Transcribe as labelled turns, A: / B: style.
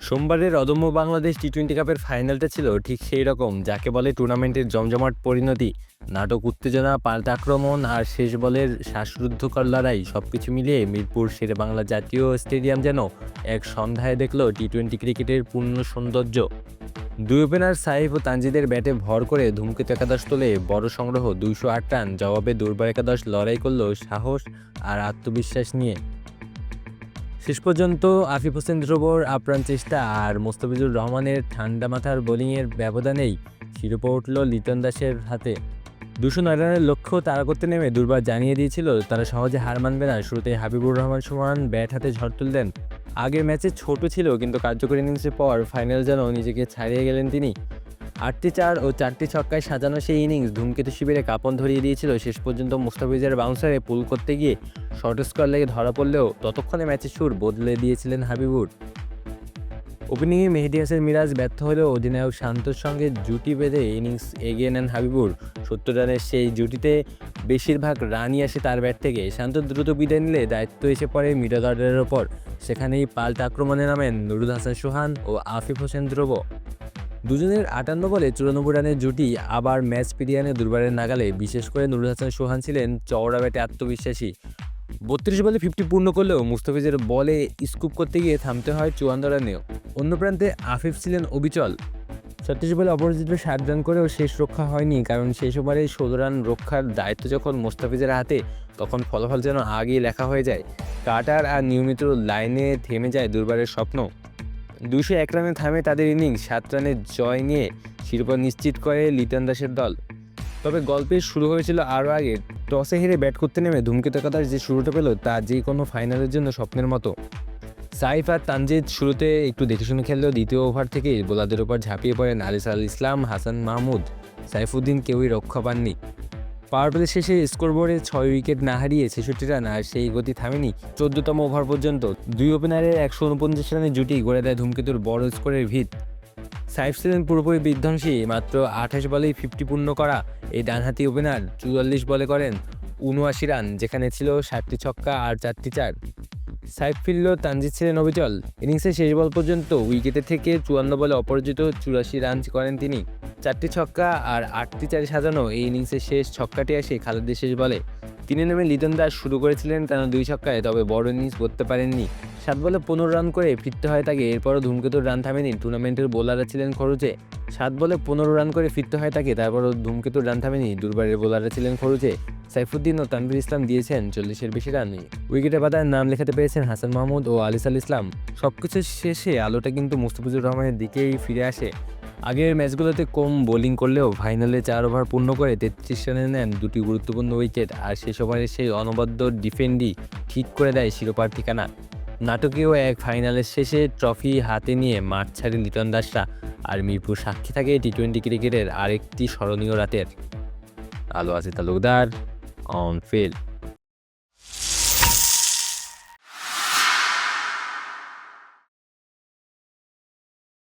A: সোমবারের অদম্য বাংলাদেশ টি-20 কাপের ফাইনালটা ছিল ঠিক সেই রকম, যাকে বলে টুর্নামেন্টের জমজমাট পরিণতি। নাটক, উত্তেজনা, পাল্টা আক্রমণ আর শেষ বলের শ্বাসরুদ্ধকর লড়াই সবকিছু মিলিয়ে মিরপুর শেরেবাংলা জাতীয় স্টেডিয়াম যেন এক সন্ধ্যায় দেখল টি-20 ক্রিকেটের পূর্ণ সৌন্দর্য। দুই ওপেনার সাইফ ও তানজিদের ব্যাটে ভর করে ধূমকেতু একাদশ তোলে বড় সংগ্রহ 208 রান। জবাবে দুর্বার একাদশ লড়াই করল সাহস আর আত্মবিশ্বাস নিয়ে। শেষ পর্যন্ত আফিফ হোসেন ধ্রুবর আপ্রাণ চেষ্টা আর মোস্তাফিজুর রহমানের ঠান্ডা মাথার বোলিংয়ের ব্যবধানেই শিরোপা উঠল লিটন দাসের হাতে। 209 রানের লক্ষ্য তাড়া করতে নেমে দুর্বার জানিয়ে দিয়েছিল তারা সহজে হার মানবে না। শুরুতে হাবিবুর রহমান সুমন ব্যাট হাতে ঝড় তুললেন। আগের ম্যাচে ছোট ছিল, কিন্তু কার্যকরী ইনিংসের পর ফাইনাল যেন নিজেকে ছাড়িয়ে গেলেন তিনি। 8টি 4 ও 4টি ছক্কায় সাজানো সেই ইনিংস ধূমকেতু শিবিরে কাঁপন ধরিয়ে দিয়েছিল। শেষ পর্যন্ত মুস্তাফিজের বাউন্সারে পুল করতে গিয়ে শর্ট স্কোর লেগে ধরা পড়লেও ততক্ষণে ম্যাচের সুর বদলে দিয়েছিলেন হাবিবুর। ওপেনিংয়ে মেহেদী হাসান মিরাজ ব্যর্থ হলেও অধিনায়ক শান্তর সঙ্গে জুটি বেঁধে ইনিংস এগিয়ে নেন হাবিবুর। 70 রানের সেই জুটিতে বেশিরভাগ রানই আসে তার ব্যাট থেকে। শান্ত দ্রুত বিদায় নিলে দায়িত্ব এসে পড়ে মিডল অর্ডারের ওপর। সেখানেই পাল্টা আক্রমণে নামেন নুরুল হাসান সোহান ও আফিফ হোসেন ধ্রুব। দুজনের 58 বলে 94 রানের জুটি আবার ম্যাচ ফিরিয়ে আনে দুর্বারের নাগালে। বিশেষ করে নুরুল হাসান সোহান ছিলেন চওড়া ব্যাটে আত্মবিশ্বাসী। 32 বলে 50 পূর্ণ করলেও মুস্তাফিজের বলে স্কুপ করতে গিয়ে থামতে হয় 54 রানেও। অন্য প্রান্তে আফিফ ছিলেন অবিচল। 36 বলে অপরাজিত 60 রান করেও শেষ রক্ষা হয়নি, কারণ শেষ ওভারে 16 রান রক্ষার দায়িত্ব যখন মুস্তাফিজের হাতে, তখন ফলাফল যেন আগেই লেখা হয়ে যায়। কাটার আর নিয়মিত লাইনে থেমে যায় দুর্বারের স্বপ্ন। 201 রানে থামে তাদের ইনিংস। 7 রানের জয় নিয়ে শিরোপা নিশ্চিত করে লিটন দাসের দল। তবে গল্পের শুরু হয়েছিল আরও আগে। টসে হেরে ব্যাট করতে নেমে ধূমকেতু একাদশ যে শুরুটা পেল তা যে কোনো ফাইনালের জন্য স্বপ্নের মতো। সাইফ আর তানজিদ শুরুতে একটু দেখে শুনে খেললেও দ্বিতীয় ওভার থেকে বোলারদের উপর ঝাঁপিয়ে পড়েন আলিস আল ইসলাম, হাসান মাহমুদ, সাইফুদ্দিন, কেউই রক্ষা পাননি। পাওয়ার প্লে শেষে স্কোরবোর্ডে 6 উইকেট না হারিয়ে 66 রান, আর সেই গতি থামেনি 14তম ওভার পর্যন্ত। দুই ওপেনারের 149 রানের জুটি গড়ে দেয় ধূমকেতুর বড় স্কোরের ভিত। সাইফ ছিলেন পুরোপুরি বিধ্বংসী। মাত্র 28 বলেই 50 পূর্ণ করা এই ডানহাতি ওপেনার 44 বলে করেন 79 রান, যেখানে ছিল 60টি ছক্কা আর 4টি 4। সাইফ ফিরল, তানজিদ ছিলেন অবিচল। ইনিংসের শেষ বল পর্যন্ত উইকেটে থেকে 54 বলে অপরাজিত 84 রান করেন তিনি। 4টি ছক্কা আর 8টি 4 সাজানো এই ইনিংসের শেষ ছক্কাটি আসে খালেদের শেষ বলে। তিনি নেমে লিটন দাস শুরু করেছিলেন টানা 2 ছক্কায়, তবে বড় ইনিংস করতে পারেননি। 7 বলে 15 রান করে ফিরতে হয় তাকে। এরপরও ধূমকেতুর রান থামেনি। টুর্নামেন্টের বোলাররা ছিলেন খরুচে। 7 বলে 15 রান করে ফিরতে হয় তাকে, তারপরও ধূমকেতুর রান থামেনি। দুর্বারের বোলাররা ছিলেন খরুচে। সাইফুদ্দিন ও তানভীর ইসলাম দিয়েছেন 40-এর বেশি রান। উইকেটের পাতায় নাম লেখাতে পেরেছেন হাসান মাহমুদ ও আলিস আল ইসলাম। সবকিছু শেষে আলোটা কিন্তু মুস্তাফিজুর রহমানের দিকেই ফিরে আসে। আগের ম্যাচগুলোতে কম বোলিং করলেও ফাইনালে 4 ওভার পূর্ণ করে 33 রানে নেন 2টি গুরুত্বপূর্ণ উইকেট। আর শেষ ওভারে সেই অনবদ্য ডিফেন্ডই ঠিক করে দেয় শিরোপার ঠিকানা। নাটকীয় এক ফাইনালের শেষে ট্রফি হাতে নিয়ে মাঠ ছাড়ে লিটন দাসরা। আর মিরপুর সাক্ষী থাকে টি-20 ক্রিকেটের আরেকটি স্মরণীয় রাতের। আলো আছে তালুকদার, অন ফিল্ড।